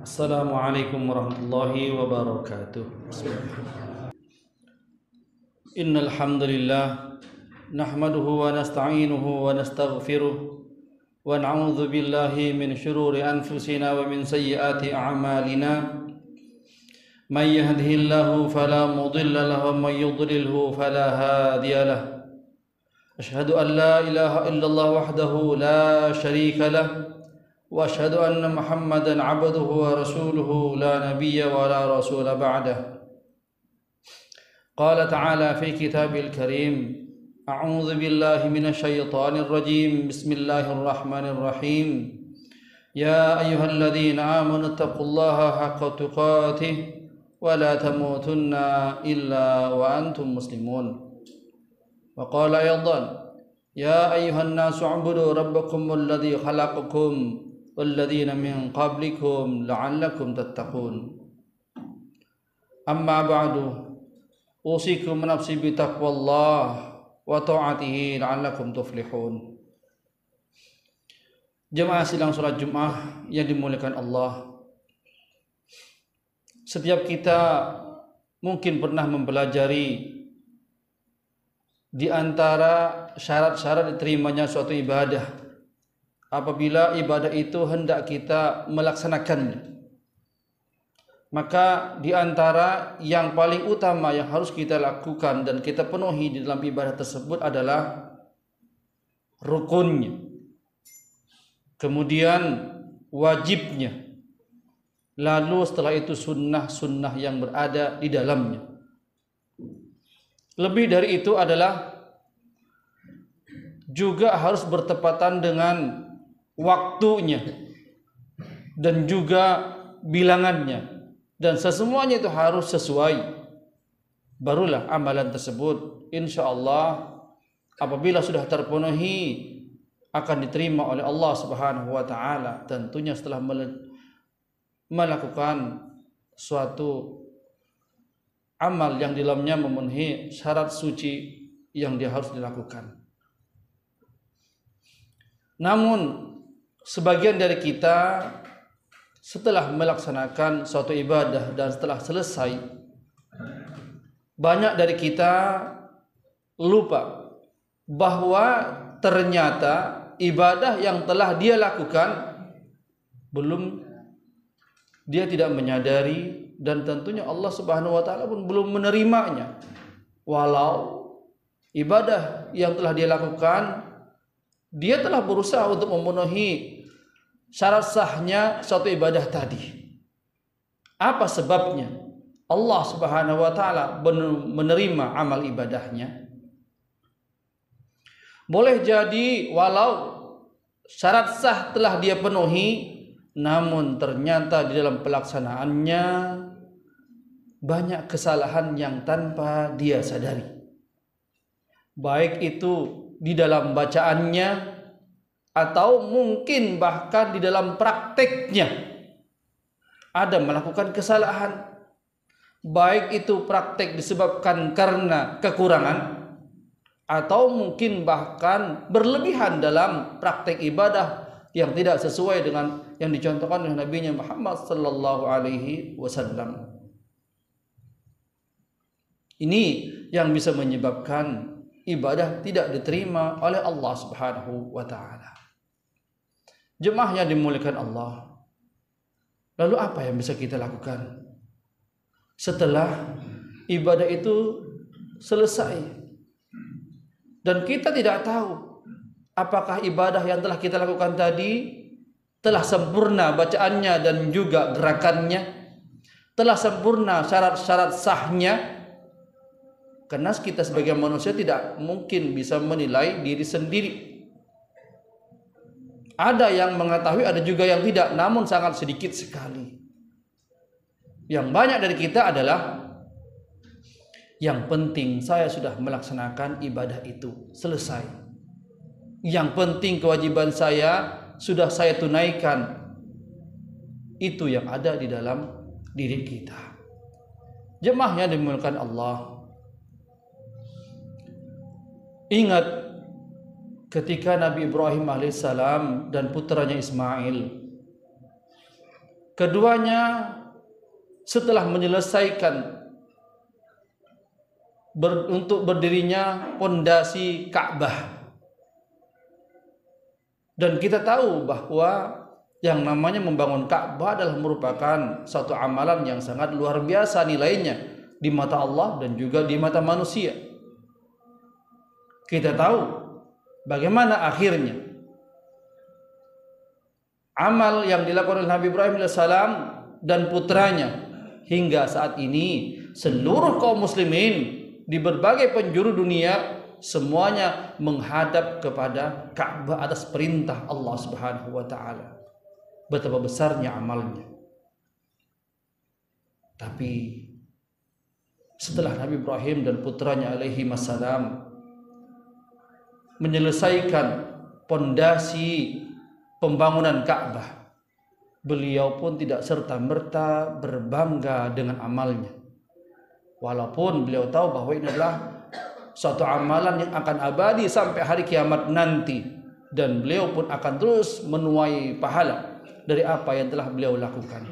Assalamualaikum warahmatullahi wabarakatuh. Innal hamdalillah nahmaduhu wa nasta'inuhu wa nastaghfiruh wa na'udzu billahi min shururi anfusina wa min sayyiati a'malina. May yahdihillahu fala mudilla lahu wa may yudlilhu fala hadiya lahu. Ashhadu an la ilaha illallah wahdahu la sharika lahu wa ashhadu anna Muhammadan 'abduhu wa rasuluhu la nabiyya wa la rasula ba'dahu. Qala ta'ala fi kitabil karim, a'udzu billahi minasy syaithanir rajim. Bismillahirrahmanirrahim. Ya ayyuhalladzina amanu taqullaha haqqa tuqatih wa la tamutunna illa wa antum muslimun. Wa qala aydan, ya ayyuhan nasu 'ubudu rabbakumul ladzi khalaqakum walladzina min qablikum la'allakum tattaqun. Amma ba'du, usikum nafsi bitaqwallah wa ta'atihi la'allakum tuflihun. Jemaah sidang salat Jumat yang dimuliakan Allah, setiap kita mungkin pernah mempelajari di antara syarat-syarat diterimanya suatu ibadah apabila ibadah itu hendak kita melaksanakannya. Maka di antara yang paling utama yang harus kita lakukan dan kita penuhi di dalam ibadah tersebut adalah rukunnya, kemudian wajibnya, lalu setelah itu sunnah-sunnah yang berada di dalamnya. Lebih dari itu adalah juga harus bertepatan dengan waktunya dan juga bilangannya, dan sesemuanya itu harus sesuai. Barulah amalan tersebut insyaallah apabila sudah terpenuhi akan diterima oleh Allah Subhanahu wa taala, tentunya setelah melakukan suatu amal yang di dalamnya memenuhi syarat suci yang dia harus dilakukan. Namun sebagian dari kita setelah melaksanakan suatu ibadah dan setelah selesai, banyak dari kita lupa bahwa ternyata ibadah yang telah dia lakukan dia tidak menyadari, dan tentunya Allah Subhanahu wa taala pun belum menerimanya. Walau ibadah yang telah dia lakukan, dia telah berusaha untuk memenuhi syarat sahnya suatu ibadah tadi. Apa sebabnya Allah Subhanahu wa taala menerima amal ibadahnya? Boleh jadi walau syarat sah telah dia penuhi, namun ternyata di dalam pelaksanaannya banyak kesalahan yang tanpa dia sadari. Baik itu di dalam bacaannya atau mungkin bahkan di dalam prakteknya ada melakukan kesalahan. Baik itu praktek disebabkan karena kekurangan atau mungkin bahkan berlebihan dalam praktek ibadah yang tidak sesuai dengan yang dicontohkan oleh Nabi Muhammad sallallahu alaihi wasallam. Ini yang bisa menyebabkan ibadah tidak diterima oleh Allah Subhanahu wa taala. Jemaah yang dimuliakan Allah, lalu apa yang bisa kita lakukan setelah ibadah itu selesai dan kita tidak tahu apakah ibadah yang telah kita lakukan tadi telah sempurna bacaannya dan juga gerakannya, telah sempurna syarat-syarat sahnya? Karena kita sebagai manusia tidak mungkin bisa menilai diri sendiri. Ada yang mengetahui, ada juga yang tidak, namun sangat sedikit sekali. Yang banyak dari kita adalah yang penting saya sudah melaksanakan ibadah itu selesai. Yang penting kewajiban saya sudah saya tunaikan. Itu yang ada di dalam diri kita. Jemaah yang dimuliakan Allah, ingat ketika Nabi Ibrahim alaihissalam dan putranya Ismail Keduanya setelah menyelesaikan untuk berdirinya pondasi Ka'bah. Dan kita tahu bahwa yang namanya membangun Ka'bah adalah merupakan satu amalan yang sangat luar biasa nilainya di mata Allah dan juga di mata manusia. Kita tahu bagaimana akhirnya amal yang dilakukan oleh Nabi Ibrahim alaihissalam dan putranya hingga saat ini seluruh kaum muslimin di berbagai penjuru dunia semuanya menghadap kepada Ka'bah atas perintah Allah Subhanahu wa taala. Betapa besarnya amalnya. Tapi setelah Nabi Ibrahim dan putranya alaihi wassalam menyelesaikan pondasi pembangunan Ka'bah, beliau pun tidak serta-merta berbangga dengan amalnya. Walaupun beliau tahu bahwa ini adalah suatu amalan yang akan abadi sampai hari kiamat nanti, dan beliau pun akan terus menuai pahala dari apa yang telah beliau lakukan.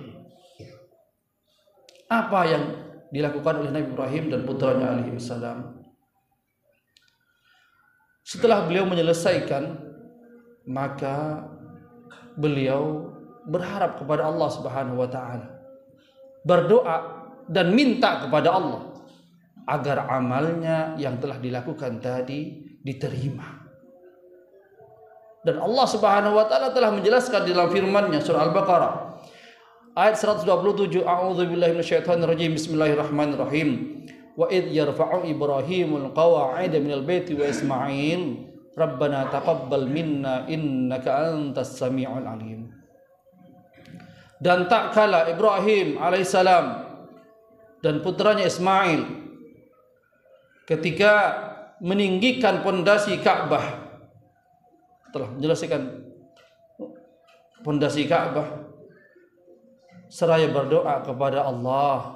Apa yang dilakukan oleh Nabi Ibrahim dan putranya alaihi salam? Setelah beliau menyelesaikan, maka beliau berharap kepada Allah Subhanahu wa taala, berdoa dan minta kepada Allah agar amalnya yang telah dilakukan tadi diterima. Dan Allah Subhanahu wa taala telah menjelaskan di dalam firman-Nya surah Al-Baqarah ayat 127, a'udzubillahi minasyaitonir rajim, bismillahirrahmanirrahim. Wa id yarfa'u Ibrahimul qawa'ida minal baiti wa Ismail Rabbana taqabbal minna innaka antas sami'ul alim. Dan tak kala Ibrahim alaihissalam dan putranya Ismail ketika meninggikan pondasi Ka'bah, telah menjelaskan pondasi Ka'bah, seraya berdoa kepada Allah.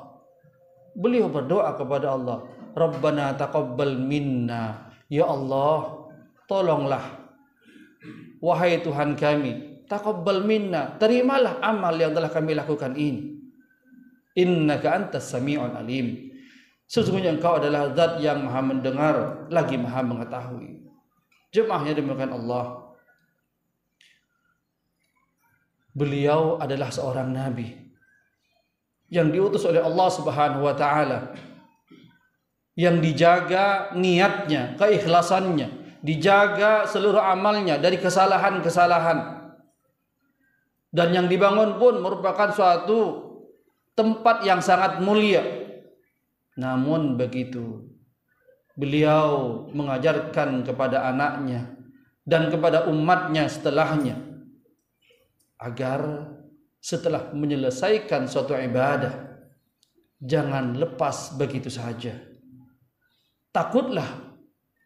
Beliau berdoa kepada Allah, Rabbana taqabbal minna, ya Allah, tolonglah wahai Tuhan kami, taqabbal minna, terimalah amal yang telah kami lakukan ini. Innaka antas sami'ul alim, sesungguhnya engkau adalah zat yang maha mendengar lagi maha mengetahui. Jemaahnya demikian Allah. Beliau adalah seorang nabi yang diutus oleh Allah Subhanahu wa taala, yang dijaga niatnya, keikhlasannya, dijaga seluruh amalnya dari kesalahan-kesalahan. Dan yang dibangun pun merupakan suatu tempat yang sangat mulia. Namun begitu, beliau mengajarkan kepada anaknya dan kepada umatnya setelahnya agar setelah menyelesaikan suatu ibadah jangan lepas begitu saja. Takutlah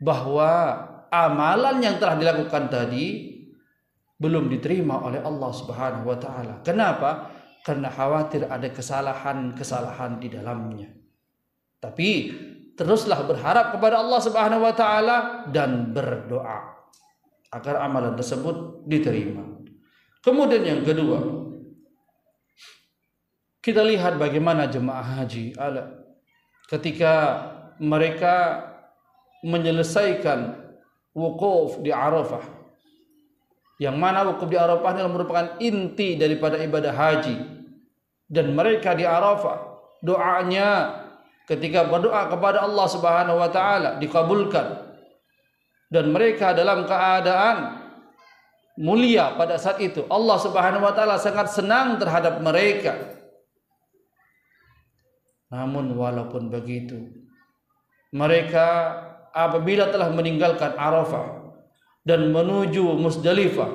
bahwa amalan yang telah dilakukan tadi belum diterima oleh Allah Subhanahu wa taala. Kenapa? Karena khawatir ada kesalahan-kesalahan di dalamnya. Tapi teruslah berharap kepada Allah Subhanahu wa taala dan berdoa agar amalan tersebut diterima. Kemudian yang kedua, kita lihat bagaimana jemaah haji ketika mereka menyelesaikan wukuf di Arafah, yang mana wukuf di Arafah adalah merupakan inti daripada ibadah haji. Dan mereka di Arafah, doanya ketika berdoa kepada Allah Subhanahu wa taala dikabulkan, dan mereka dalam keadaan mulia pada saat itu. Allah Subhanahu wa taala sangat senang terhadap mereka. Namun walaupun begitu, mereka apabila telah meninggalkan Arafah dan menuju Musdalifah,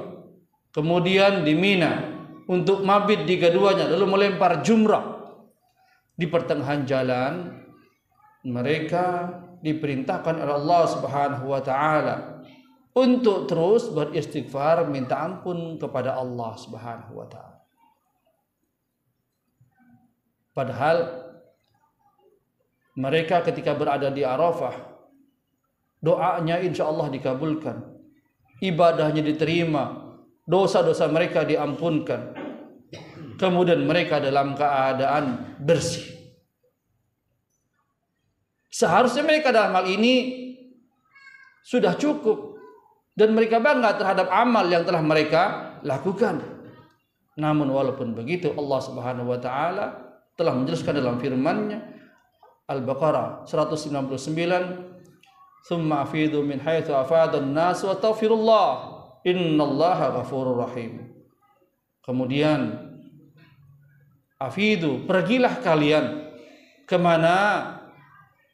kemudian di Mina untuk mabit di keduanya, lalu melempar jumrah, di pertengahan jalan mereka diperintahkan oleh Allah Subhanahu wa taala untuk terus beristighfar, minta ampun kepada Allah Subhanahu wa taala. Padahal mereka ketika berada di Arafah, doanya insya Allah dikabulkan, ibadahnya diterima, dosa-dosa mereka diampunkan. kemudian mereka dalam keadaan bersih. Seharusnya mereka dalam hal ini sudah cukup dan mereka bangga terhadap amal yang telah mereka lakukan. Namun walaupun begitu, Allah Subhanahu wa taala telah menjelaskan dalam firman-Nya Al-Baqarah 199, "Tsumma afidu min haitsu afadan nas wa taghfirullah, innallaha ghafurur rahim." Kemudian afidu, pergilah kalian kemana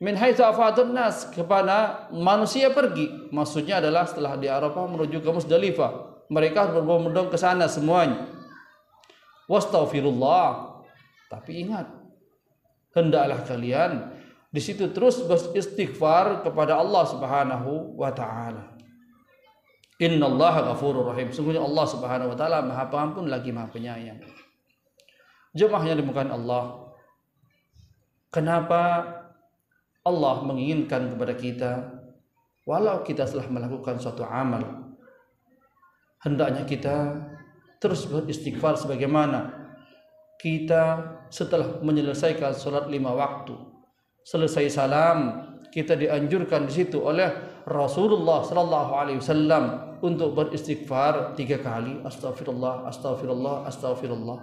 min haitsu afadun nas, kepada manusia pergi. Maksudnya adalah setelah di Arafah menuju ke Musdalifah, mereka berbondong-bondong ke sana semuanya. Wastaghfirullah, tapi ingat, hendaklah kalian di situ terus beristighfar kepada Allah Subhanahu wa taala. Innallaha ghafurur rahim. Sungguhnya Allah Subhanahu wa taala Maha Pengampun lagi Maha Penyayang. Jemaah yang dimuliakan Allah, kenapa Allah menginginkan kepada kita, walau kita telah melakukan suatu amal, hendaknya kita terus beristighfar sebagaimana kita setelah menyelesaikan sholat 5 waktu, selesai salam, kita dianjurkan di situ oleh Rasulullah sallallahu alaihi wasallam untuk beristighfar 3 kali, astagfirullah, astagfirullah, astagfirullah.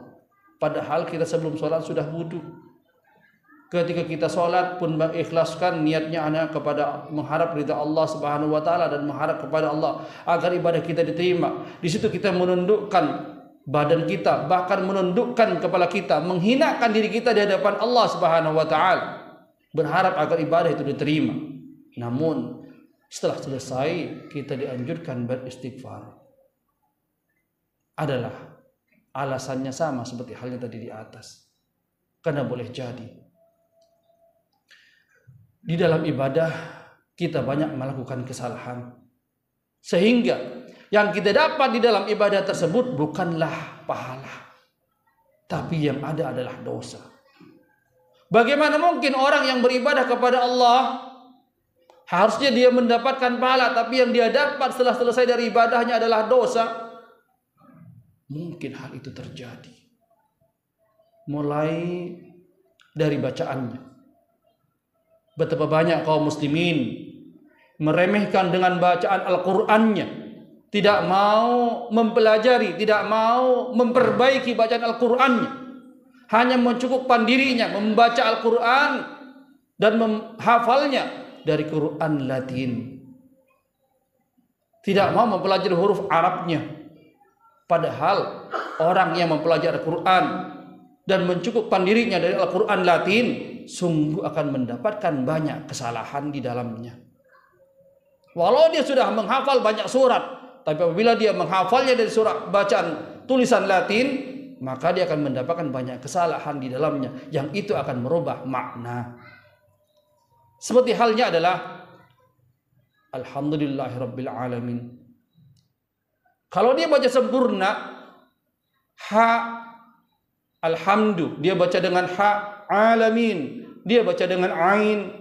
Padahal kita sebelum sholat sudah wudu. Ketika kita sholat pun mengikhlaskan niatnya hanya kepada mengharap ridha Allah Subhanahu wa taala dan mengharap kepada Allah agar ibadah kita diterima. Di situ kita menundukkan badan kita, bahkan menundukkan kepala kita, menghinakan diri kita di hadapan Allah Subhanahu wa taala, berharap agar ibadah itu diterima. Namun setelah selesai kita dianjurkan beristighfar. Adalah alasannya sama seperti halnya tadi di atas. Karena boleh jadi di dalam ibadah kita banyak melakukan kesalahan, sehingga yang kita dapat di dalam ibadah tersebut bukanlah pahala, tapi yang ada adalah dosa. Bagaimana mungkin orang yang beribadah kepada Allah harusnya dia mendapatkan pahala, tapi yang dia dapat setelah selesai dari ibadahnya adalah dosa? Mungkin hal itu terjadi mulai dari bacaannya. Betapa banyak kaum muslimin meremehkan dengan bacaan Al-Qur'annya, tidak mau mempelajari, tidak mau memperbaiki bacaan Al-Qur'annya, hanya mencukupkan dirinya membaca Al-Qur'an dan menghafalnya dari Quran Latin, tidak mau mempelajari huruf Arabnya. Padahal orang yang mempelajari Al-Quran dan mencukupkan dirinya dari Al-Quran Latin sungguh akan mendapatkan banyak kesalahan di dalamnya. Walau dia sudah menghafal banyak surat, tapi apabila dia menghafalnya dari surat bacaan tulisan Latin, maka dia akan mendapatkan banyak kesalahan di dalamnya yang itu akan merubah makna. Seperti halnya adalah Alhamdulillahirabbil alamin. Kalau dia baca sempurna ha alhamdu, dia baca dengan ha alamin, dia baca dengan ain,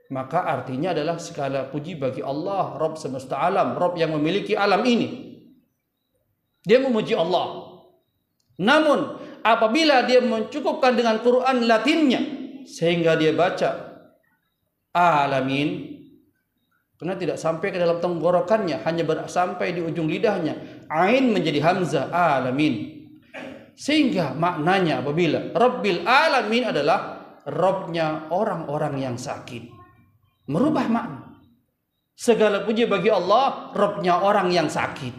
maka artinya adalah segala puji bagi Allah, Rabb semesta alam, Rabb yang memiliki alam ini. Dia memuji Allah. Namun apabila dia mencukupkan dengan Quran Latinnya sehingga dia baca alamin, karena tidak sampai ke dalam tenggorokannya, hanya sampai di ujung lidahnya, ain menjadi hamzah, alamin. Sehingga maknanya apabila Rabbil alamin adalah Rabbnya orang-orang yang sakit, merubah makna. Segala puji bagi Allah, Rabbnya orang yang sakit.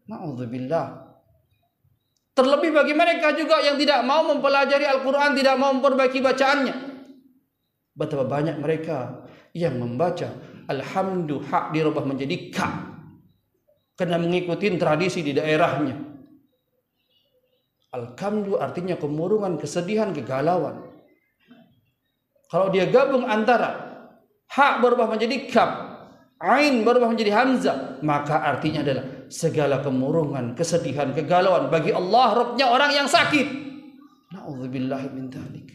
Na'udzubillah. Terlebih bagi mereka juga yang tidak mau mempelajari Al-Quran, tidak mau memperbaiki bacaannya. Betapa banyak mereka yang membaca alhamdu hak dirubah menjadi ka karena mengikuti tradisi di daerahnya. Alhamdu artinya kemurungan, kesedihan, kegalauan. Kalau dia gabung antara hak berubah menjadi kaf, ain berubah menjadi hamzah, maka artinya adalah segala kemurungan, kesedihan, kegalauan bagi Allah, Rabbnya orang yang sakit. Na'udzubillahi min dzalik.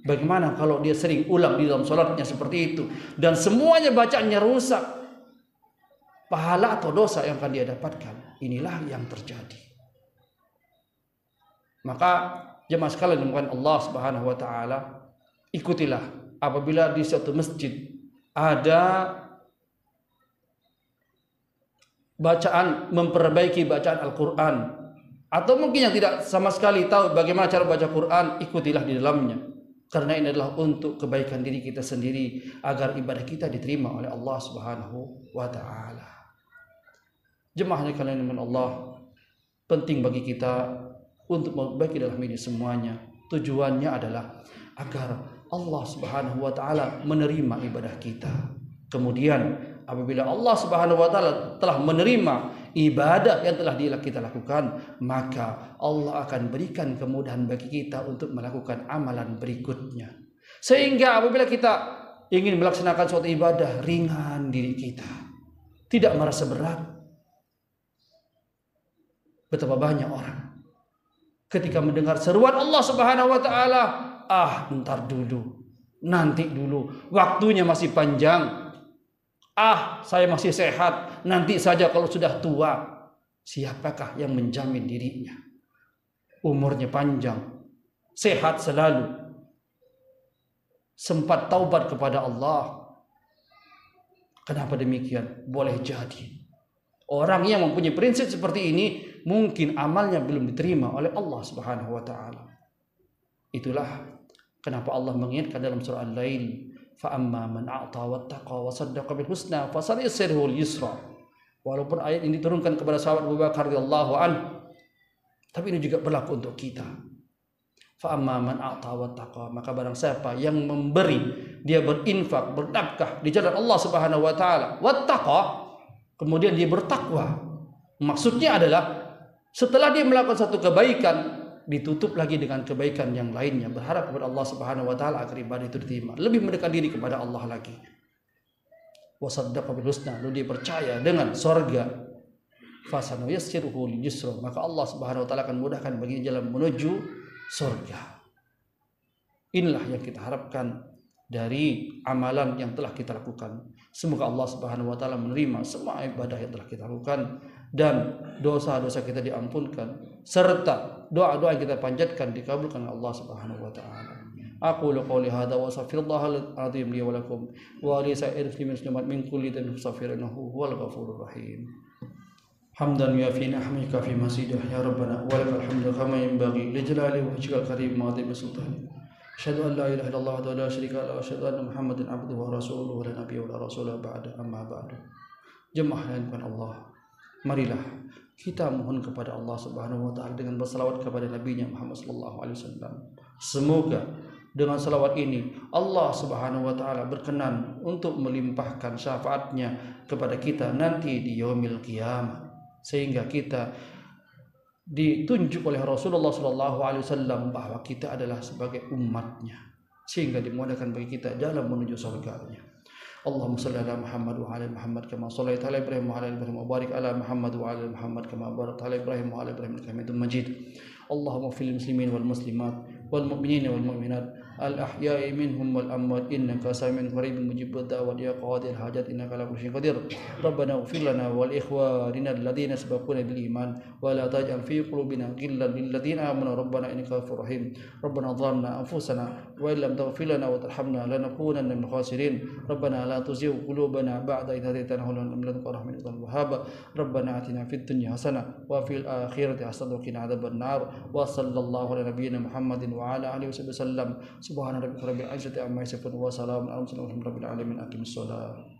Bagaimana kalau dia sering ulang di dalam sholatnya seperti itu dan semuanya bacaannya rusak? Pahala atau dosa yang akan dia dapatkan? Inilah yang terjadi. Maka jemaah sekalian dimulakan Allah Subhanahu wa taala, ikutilah apabila di suatu masjid ada bacaan, memperbaiki bacaan Al-Quran, atau mungkin yang tidak sama sekali tahu bagaimana cara baca Quran, ikutilah di dalamnya, karena ini adalah untuk kebaikan diri kita sendiri, agar ibadah kita diterima oleh Allah Subhanahu wa taala. Jemaahnya kalian dengan Allah, penting bagi kita untuk memperbaiki dalam ini semuanya. Tujuannya adalah agar Allah Subhanahu wa taala menerima ibadah kita. Kemudian apabila Allah Subhanahu wa taala telah menerima ibadah yang telah kita lakukan, maka Allah akan berikan kemudahan bagi kita untuk melakukan amalan berikutnya. Sehingga apabila kita ingin melaksanakan suatu ibadah, ringan diri kita, tidak merasa berat. Betapa banyak orang ketika mendengar seruan Allah Subhanahu wa taala, ntar dulu, nanti dulu, waktunya masih panjang. Saya masih sehat, nanti saja kalau sudah tua. Siapakah yang menjamin dirinya umurnya panjang, sehat selalu, sempat taubat kepada Allah? Kenapa demikian? Boleh jadi orang yang mempunyai prinsip seperti ini mungkin amalnya belum diterima oleh Allah Subhanahu wa taala. Itulah kenapa Allah mengingatkan dalam surah Al-Lail, فَأَمَّا مَنْ أَعْطَى وَاتَّقَى وَصَدَّقَ بِالْحُسْنَى فَسَنُيَسِّرُهُ لِلْيُسْرَى. Walaupun ayat ini diturunkan kepada sahabat Abu Bakar radhiyallahu anhu, tapi ini juga berlaku untuk kita. فَأَمَّا مَنْ أَعْطَى وَاتَّقَى, maka barang siapa yang memberi, dia berinfak, bernafkah di jalan Allah Subhanahu wa taala, wattaqa, kemudian dia bertakwa. Maksudnya adalah setelah dia melakukan satu kebaikan, ditutup lagi dengan kebaikan yang lainnya, berharap kepada Allah Subhanahu wa taala agar ibadah itu diterima, lebih mendekat diri kepada Allah lagi. Wasaddaqa bil husna, lalu dia percaya dengan surga, fasanuyassiruhu lil yusra, maka Allah Subhanahu wa taala akan mudahkan bagi jalan menuju surga. Inilah yang kita harapkan dari amalan yang telah kita lakukan. Semoga Allah Subhanahu wa taala menerima semua ibadah yang telah kita lakukan dan dosa-dosa kita diampunkan, serta doa-doa yang kita panjatkan dikabulkan oleh Allah Subhanahu wa taala. Aqulu qouli hadza wa astaghfirullahal azim li wa lakum wa li sa'iril muslimin min kulli dhanbin fastaghfiruhu huwal ghafurur rahim. Hamdan yafi ni'amika fi masidah ya rabbana wa lakal hamdu kama yanbaghi li jalali wajhikal karim wa 'azimi sultanik. Asyhadu an la ilaha illallah wa la syarika lahu wa asyhadu anna Muhammadan abduhu wa rasuluhu la nabiyya wa la rasula ba'da, amma ba'du. Jemaah yang dimuliakan Allah, marilah kita mohon kepada Allah Subhanahu wa taala dengan berselawat kepada Nabi-Nya Muhammad sallallahu alaihi wasallam. Semoga dengan selawat ini Allah Subhanahu wa taala berkenan untuk melimpahkan syafaatnya kepada kita nanti di yaumil qiyamah, sehingga kita ditunjuk oleh Rasulullah sallallahu alaihi wasallam bahwa kita adalah sebagai umatnya, sehingga dimudahkan bagi kita jalan menuju surganya. Allahumma shalli ala Muhammad wa ala Muhammad kama shallaita ala Ibrahim wa ala Ibrahim wa barik ala Muhammad wa ala Muhammad kama barakta ala Ibrahim wa ala Ibrahim innaka Hamidum Majid. Allahumma fil muslimin wal muslimat wal mu'minin wal mu'minat al ahya'i minhum wal amwat innaka sami'un qaribun mujibud da'wat ya qadil hajat innaka ala kulli syai'in qadir. Rabbana ighfir lana wal ikhwanina alladhina sabaquna bil iman wa la taj'al fi qulubina ghillan lil ladzina amanu rabbana innaka ghafurur rahim. Rabbana dhalamna anfusana wa illam taghfir lana wa tarhamna lanakunanna minal khasirin. Rabbana la tuzigh qulubana ba'da idh hadaytana wa hab lana min ladunka rahmatan innaka antal wahhab. Rabbana atina fid dunya hasanah wa fil akhirati hasanah wa qina adzaban nar. Wa sallallahu ala nabiyyina Muhammadin wa ala alihi wasallam. Subhana rabbika rabbil izzati amma yasifun wa salamun alal mursalin walhamdulillahi rabbil alamin. Aqimissalah.